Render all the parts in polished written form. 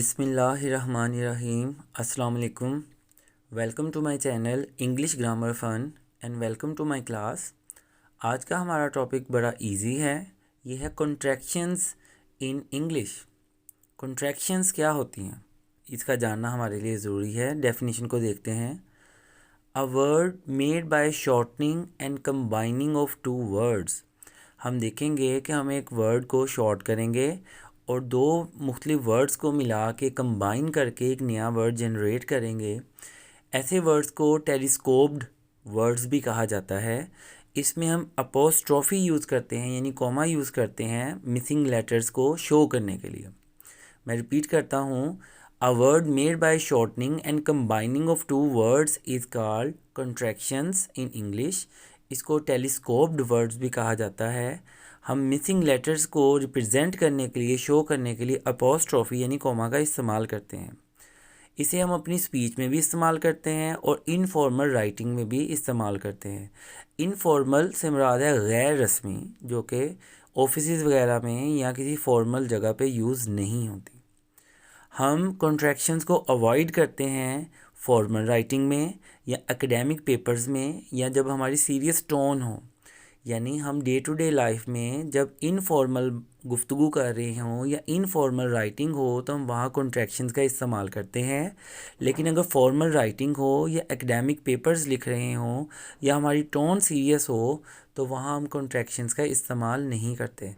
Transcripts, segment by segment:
बिस्मिल्लाहिर्रहमानिर्रहीम। अस्सलाम वालेकुम। Welcome to my channel English grammar fun and welcome to my class. आज का हमारा टॉपिक बड़ा इजी है। ये है कॉन्ट्रैक्शंस इन इंग्लिश। कॉन्ट्रैक्शंस क्या होती हैं, इसका जानना हमारे लिए ज़रूरी है। डेफिनेशन को देखते हैं। A word made by shortening and combining of two words. हम देखेंगे कि हम एक वर्ड को शॉर्ट करेंगे और दो मुख्तलिफ वर्ड्स को मिला के कंबाइन करके एक नया वर्ड जनरेट करेंगे। ऐसे वर्ड्स को टेलीस्कोप्ड वर्ड्स भी कहा जाता है। इसमें हम अपोस्ट्रोफी यूज़ करते हैं, यानी कॉमा यूज़ करते हैं मिसिंग लेटर्स को शो करने के लिए। मैं रिपीट करता हूँ। A word made by shortening and combining of two words is called contractions in English. इसको टेलीस्कोप्ड वर्ड्स भी कहा जाता है। हम मिसिंग लेटर्स को रिप्रेजेंट करने के लिए, शो करने के लिए अपोस्ट्रोफी यानी कॉमा का इस्तेमाल करते हैं। इसे हम अपनी स्पीच में भी इस्तेमाल करते हैं और इनफॉर्मल राइटिंग में भी इस्तेमाल करते हैं। इनफॉर्मल से मुराद है गैर रस्मी, जो कि ऑफिसेज़ वगैरह में या किसी फॉर्मल जगह पे यूज़ नहीं होती। हम कॉन्ट्रैक्शंस को अवॉइड करते हैं फॉर्मल राइटिंग में या एकेडमिक पेपर्स में, या जब हमारी सीरियस टोन हो, यानी हम डे टू डे लाइफ में जब इनफॉर्मल गुफ्तगू कर रहे हों या इनफॉर्मल राइटिंग हो तो हम वहाँ कॉन्ट्रैक्शंस का इस्तेमाल करते हैं। लेकिन अगर फॉर्मल राइटिंग हो या एकेडमिक पेपर्स लिख रहे हों या हमारी टोन सीरियस हो तो वहाँ हम कॉन्ट्रैक्शंस का इस्तेमाल नहीं करते।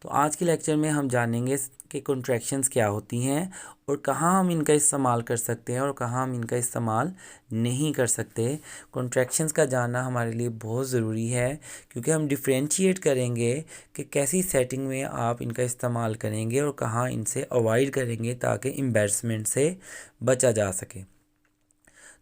तो आज के लेक्चर में हम जानेंगे कि कॉन्ट्रैक्शंस क्या होती हैं और कहाँ हम इनका इस्तेमाल कर सकते हैं और कहाँ हम इनका इस्तेमाल नहीं कर सकते। कॉन्ट्रैक्शंस का जानना हमारे लिए बहुत ज़रूरी है, क्योंकि हम डिफ्रेंशिएट करेंगे कि कैसी सेटिंग में आप इनका इस्तेमाल करेंगे और कहाँ इनसे अवॉइड करेंगे ताकि एम्बैरसमेंट से बचा जा सके।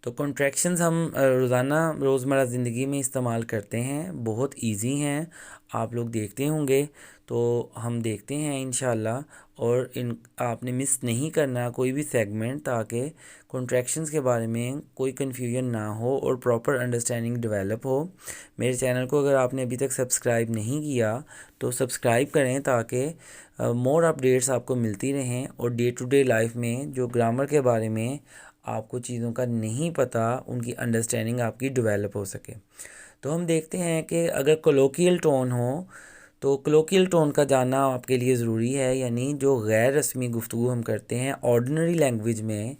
तो कॉन्ट्रैक्शंस हम रोज़मर्रा ज़िंदगी में इस्तेमाल करते हैं, बहुत इजी हैं, आप लोग देखते होंगे। तो हम देखते हैं इंशाल्लाह, और इन आपने मिस नहीं करना कोई भी सेगमेंट, ताकि कॉन्ट्रैक्शंस के बारे में कोई कन्फ्यूजन ना हो और प्रॉपर अंडरस्टैंडिंग डेवलप हो। मेरे चैनल को अगर आपने अभी तक सब्सक्राइब नहीं किया तो सब्सक्राइब करें, ताकि मोर अपडेट्स आपको मिलती रहें और डे टू डे लाइफ में जो ग्रामर के बारे में आपको चीज़ों का नहीं पता, उनकी अंडरस्टैंडिंग आपकी डेवलप हो सके। तो हम देखते हैं कि अगर कोलोकियल टोन हो तो कोलोकियल टोन का जानना आपके लिए ज़रूरी है, यानी जो गैर रस्मी गुफ्तगू हम करते हैं ऑर्डिनरी लैंग्वेज में,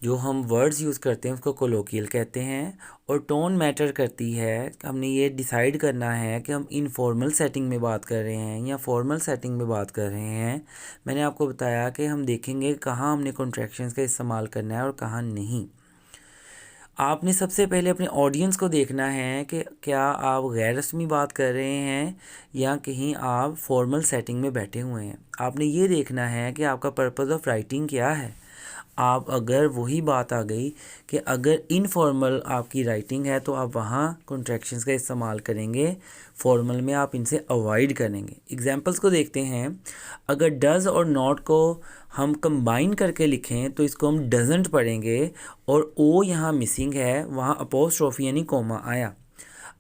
जो हम वर्ड्स यूज़ करते हैं उसको कोलोकियल कहते हैं। और टोन मैटर करती है। हमने ये डिसाइड करना है कि हम इनफॉर्मल सेटिंग में बात कर रहे हैं या फॉर्मल सेटिंग में बात कर रहे हैं। मैंने आपको बताया कि हम देखेंगे कहाँ हमने कॉन्ट्रैक्शंस का इस्तेमाल करना है और कहाँ नहीं। आपने सबसे पहले अपने ऑडियंस को देखना है कि क्या आप गैर रस्मी बात कर रहे हैं या कहीं आप फॉर्मल सेटिंग में बैठे हुए हैं। आपने ये देखना है कि आपका पर्पस ऑफ राइटिंग क्या है। आप अगर वही बात आ गई कि अगर इनफॉर्मल आपकी राइटिंग है तो आप वहाँ कॉन्ट्रैक्शंस का इस्तेमाल करेंगे, फॉर्मल में आप इनसे अवॉइड करेंगे। एग्जांपल्स को देखते हैं। अगर डज़ और नॉट को हम कंबाइन करके लिखें तो इसको हम डजंट पढ़ेंगे और ओ यहाँ मिसिंग है, वहाँ अपोस्ट्रोफी यानी कॉमा आया।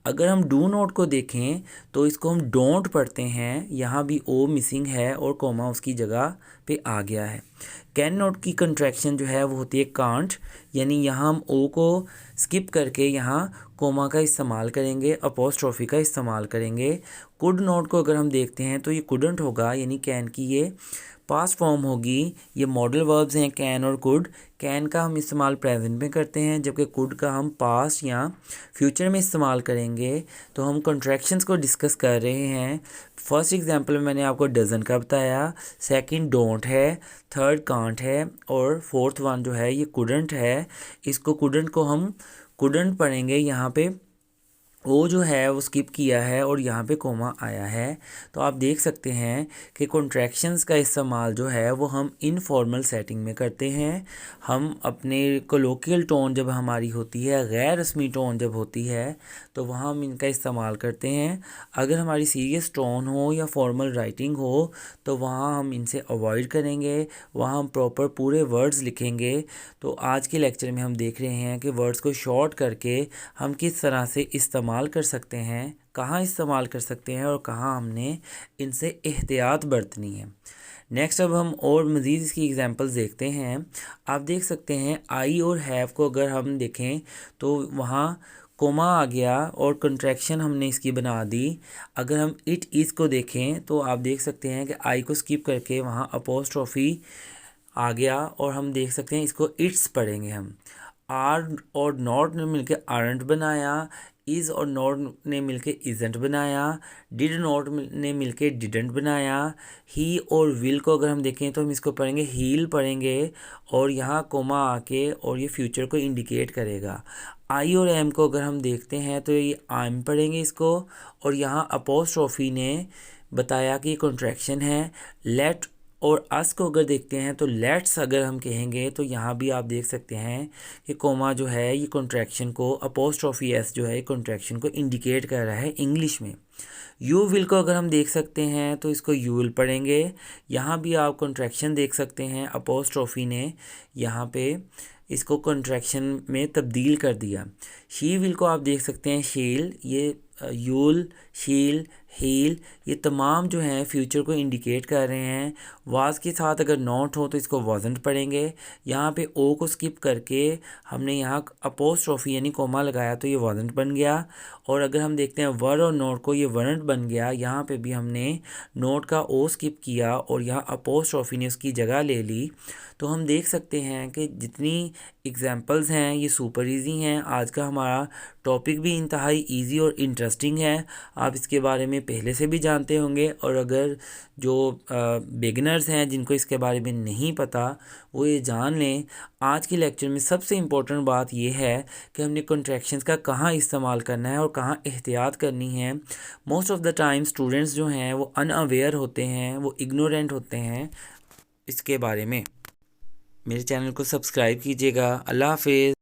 अगर हम डू नॉट को देखें तो इसको हम डोंट पढ़ते हैं, यहाँ भी ओ मिसिंग है और कॉमा उसकी जगह पे आ गया है। कैन नॉट की कंट्रैक्शन जो है वो होती है कांट, यानी यहाँ हम ओ को स्किप करके यहाँ कॉमा का इस्तेमाल करेंगे, अपोस्ट्रोफी का इस्तेमाल करेंगे। कुड नॉट को अगर हम देखते हैं तो ये कुडंट होगा, यानी कैन की ये पास्ट फॉर्म होगी। ये मॉडल वर्ब्स हैं कैन और कुड। कैन का हम इस्तेमाल प्रेजेंट में करते हैं, जबकि कुड का हम पास्ट या फ्यूचर में इस्तेमाल करेंगे। तो हम कॉन्ट्रैक्शंस को डिस्कस कर रहे हैं। फर्स्ट एग्जांपल में मैंने आपको डजन का बताया, सेकंड डोंट है, थर्ड कांट है और फोर्थ वन जो है ये कुडंट है। इसको कुडंट को हम कुडंट पढ़ेंगे, यहाँ पे वो जो है वो स्किप किया है और यहाँ पे कोमा आया है। तो आप देख सकते हैं कि कॉन्ट्रैक्शंस का इस्तेमाल जो है वो हम इनफॉर्मल सेटिंग में करते हैं। हम अपने कोलोकियल टोन जब हमारी होती है, गैर रस्मी टोन जब होती है, तो वहाँ हम इनका इस्तेमाल करते हैं। अगर हमारी सीरियस टोन हो या फॉर्मल राइटिंग हो तो वहाँ हम इनसे अवॉइड करेंगे, वहाँ हम प्रॉपर पूरे वर्ड्स लिखेंगे। तो आज के लेक्चर में हम देख रहे हैं कि वर्ड्स को शॉर्ट करके हम किस तरह से इस्तेमाल इस्तेमाल कर सकते हैं, कहाँ इस्तेमाल कर सकते हैं और कहाँ हमने इनसे एहतियात बरतनी है। नेक्स्ट अब हम और मज़ीद इसकी एग्जांपल्स देखते हैं। आप देख सकते हैं आई और हैव को अगर हम देखें तो वहाँ कोमा आ गया और कंट्रैक्शन हमने इसकी बना दी। अगर हम इट इज़ को देखें तो आप देख सकते हैं कि आई को स्किप करके वहाँ अपोस्ट्रोफी आ गया और हम देख सकते हैं इसको इट्स पढ़ेंगे हम। आर और नॉट ने मिलकर आरंट बनाया, इज़ और नॉट ने मिलके इज़ंट बनाया, डिड नॉट ने मिलके डिडंट बनाया। ही और विल को अगर हम देखें तो हम इसको पढ़ेंगे हील पढ़ेंगे और यहाँ कोमा आके और ये फ्यूचर को इंडिकेट करेगा। आई और एम को अगर हम देखते हैं तो ये आम पढ़ेंगे इसको और यहाँ अपोस्ट्रोफी ने बताया कि कॉन्ट्रैक्शन है। लेट और अस को अगर देखते हैं तो लेट्स अगर हम कहेंगे तो यहाँ भी आप देख सकते हैं कि कोमा जो है ये कॉन्ट्रैक्शन को, अपोस्ट्रोफी एस जो है कॉन्ट्रैक्शन को इंडिकेट कर रहा है इंग्लिश में। यू विल को अगर हम देख सकते हैं तो इसको यू विल पढ़ेंगे। यहाँ भी आप कॉन्ट्रैक्शन देख सकते हैं, अपोस्ट्रोफी ने यहाँ पे इसको कॉन्ट्रैक्शन में तब्दील कर दिया। शी विल को आप देख सकते हैं शील, ये यूल, शील, हील, ये तमाम जो हैं फ्यूचर को इंडिकेट कर रहे हैं। वाज के साथ अगर नॉट हो तो इसको वाजंट पढ़ेंगे। यहाँ पे ओ को स्किप करके हमने यहाँ अपोस्ट्रोफी यानी कोमा लगाया तो ये वाजंट बन गया। और अगर हम देखते हैं वर और नोट को, ये वरंट बन गया। यहाँ पे भी हमने नोट का ओ स्किप किया और यहाँ अपोस्ट्रोफी ने उसकी जगह ले ली। तो हम देख सकते हैं कि जितनी एग्जांपल्स हैं ये सुपर इजी हैं। आज का हमारा टॉपिक भी इंतहाई इजी और इंटरेस्टिंग है। आप इसके बारे में पहले से भी जानते होंगे और अगर जो बिगिनर्स हैं जिनको इसके बारे में नहीं पता वो ये जान लें। आज के लेक्चर में सबसे इम्पोर्टेंट बात ये है कि हमने कॉन्ट्रैक्शंस का कहाँ इस्तेमाल करना है और कहाँ एहतियात करनी है। Most of the time students जो हैं वो अनअवेयर होते हैं, वो इग्नोरेंट होते हैं इसके बारे में। मेरे चैनल को सब्सक्राइब कीजिएगा। अल्लाह हाफिज़।